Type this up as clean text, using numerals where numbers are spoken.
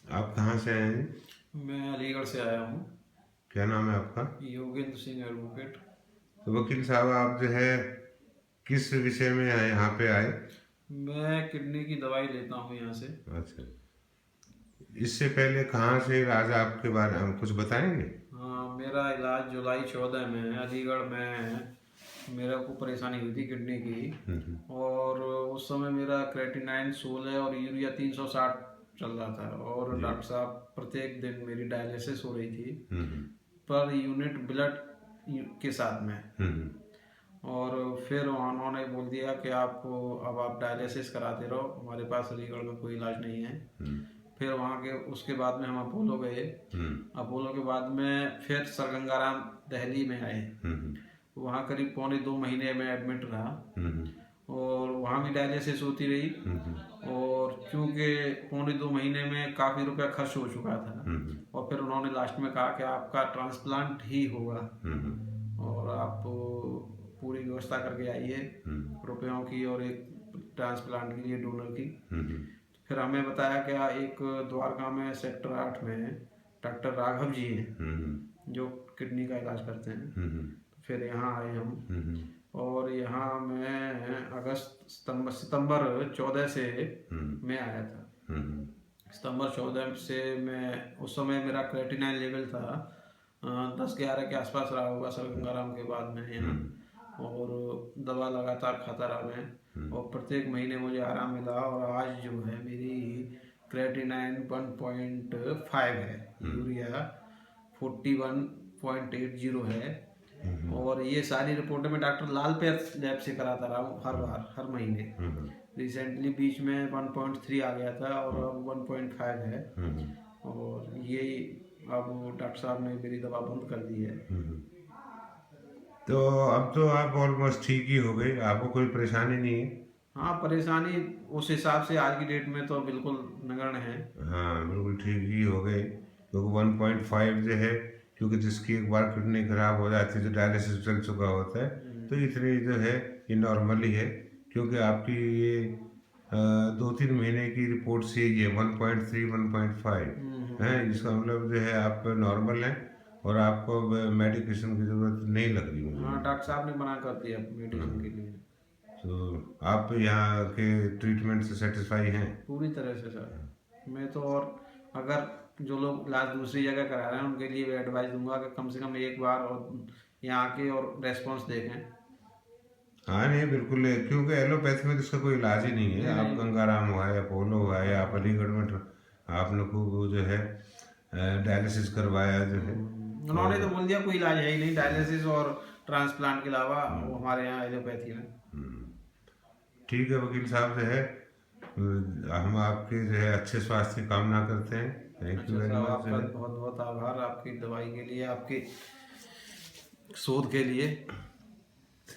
आप कहाँ से आए हैं? मैं अलीगढ़ से आया हूँ। क्या नाम है आपका? योगेंद्र सिंह एडवोकेट। तो वकील साहब, आप जो है किस विषय में यहाँ पे आए? मैं किडनी की दवाई लेता हूँ यहाँ से। अच्छा, इससे पहले कहाँ से इलाज आपके बारे में कुछ बताएंगे? हाँ, मेरा इलाज जुलाई 14 में है, अलीगढ़ में है। मेरे को परेशानी हुई थी किडनी की, और उस समय मेरा क्रेटिनाइन 16 और यूरिया 360 चल रहा था, और जी। डॉक्टर साहब प्रत्येक दिन मेरी डायलिसिस हो रही थी हम्म। पर यूनिट ब्लड के साथ में। हम्म। और फिर उन्होंने बोल दिया कि आपको अब आप डायलिसिस कराते रहो, हमारे पास अलीगढ़ में कोई इलाज नहीं है। फिर वहाँ के उसके बाद में हम अपोलो गए। अपोलो के बाद में फिर सर गंगाराम दिल्ली में आए। वहाँ करीब 1.25 महीने में एडमिट रहा, और वहाँ भी डायलिसिस होती रही। और चूँकि 1.25 महीने में काफ़ी रुपया खर्च हो चुका था, और फिर उन्होंने लास्ट में कहा कि आपका ट्रांसप्लांट ही होगा, और आप पूरी व्यवस्था करके आइए रुपयों की और एक ट्रांसप्लांट के लिए डोनर की। फिर हमें बताया क्या, एक द्वारका में सेक्टर 8 में डॉक्टर राघव जी हैं जो किडनी का इलाज करते हैं। फिर यहाँ आए हम, और यहाँ मैं अगस्त सितंबर 14 से मैं आया था। सितंबर 14 से मैं, उस समय मेरा क्रेटिनाइन लेवल था 10-11 के आसपास रहा होगा सर गंगाराम के बाद में यहाँ। और दवा लगातार खाता रहा मैं, और प्रत्येक महीने मुझे आराम मिला, और आज जो है मेरी क्रेटिनाइन 1.5 है, यूरिया 41.80 है। और ये सारी रिपोर्टें मैं डॉक्टर लाल पैथ लैब से कराता रहा हूँ हर बार, हर महीने। रिसेंटली बीच में 1.3 आ गया था, और अब 1.5 है। और ये अब डॉक्टर साहब ने मेरी दवा बंद कर दी है। तो अब तो आप ऑलमोस्ट ठीक ही हो गए, आपको कोई परेशानी नहीं है? हाँ, परेशानी उस हिसाब से आज की डेट में तो बिल्कुल नगण्य है। हाँ, बिल्कुल ठीक ही हो गए, क्योंकि 1.5 जो है, क्योंकि जिसकी एक बार किडनी खराब हो जाती है तो डायलिसिस चल चुका होता है, तो इतनी जो है ये नॉर्मल ही है। क्योंकि आपकी ये 2-3 महीने की रिपोर्ट से ये 1.3 1.5 है, इसका मतलब जो है आप नॉर्मल हैं, और आपको मेडिकेशन की ज़रूरत नहीं लग रही मुझे। हाँ, डॉक्टर साहब ने मना कर दिया मेडिसिन के लिए। तो आप यहाँ के ट्रीटमेंट से सेटिस्फाई हैं? पूरी तरह से सर। मैं तो, और अगर जो लोग इलाज दूसरी जगह करा रहे हैं उनके लिए भी एडवाइस दूंगा कि कम से कम एक बार और यहाँ आके और रेस्पॉन्स देखें। हाँ नहीं, बिल्कुल है, क्योंकि एलोपैथी में तो इसका कोई इलाज ही नहीं है। नहीं आप नहीं। गंगाराम हुआ या अपोलो हुआ या आप अलीगढ़ में आपने खूब वो जो है डायलिसिस करवाया जो है। तो उन्होंने तो बोल दिया कोई इलाज है ही नहीं डायलिसिस और ट्रांसप्लांट के अलावा, वो हमारे यहाँ एलोपैथी में। ठीक है वकील साहब, जो है हम आपके जो है अच्छे स्वास्थ्य की कामना करते हैं। थैंक यू अच्छा वेरी साहब, मच जो आपका है। बहुत बहुत आभार आपकी दवाई के लिए, आपकी शोध के लिए।